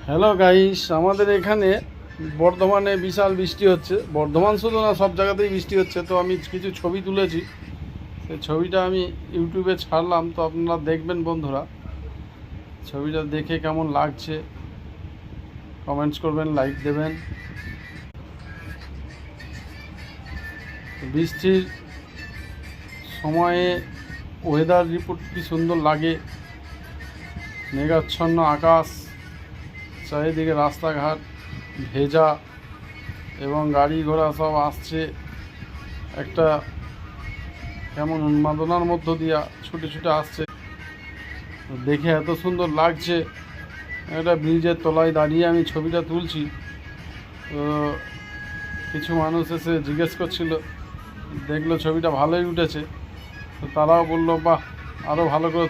Hello guys, আমাদের এখানে বর্ধমানে বিশাল বৃষ্টি হচ্ছে। বর্ধমান শুধু না, সব জায়গাতেই বৃষ্টি হচ্ছে। তো আমি কিছু ছবি তুলেছি, সেই ছবিটা আমি ইউটিউবে ছাড়লাম। তো আপনারা দেখবেন বন্ধুরা, ছবিটা দেখে কেমন লাগছে কমেন্টস করবেন, লাইক দেবেন। বৃষ্টির সময়ে ওয়েদার রিপোর্ট কি সুন্দর লাগে, মেঘাচ্ছন্ন আকাশ, চারিদিকে রাস্তাঘাট ভেজা এবং গাড়ি ঘোড়া সব আসছে একটা কেমন উন্মাদনার মধ্য দিয়া ছুটে ছুটে আসছে। দেখে এত সুন্দর লাগছে। একটা ব্রিজের তলায় দাঁড়িয়ে আমি ছবিটা তুলছি। তো কিছু মানুষ এসে জিজ্ঞেস করছিল, দেখলো ছবিটা ভালোই উঠেছে। তো তারাও বললো, বাহ, আরও ভালো করে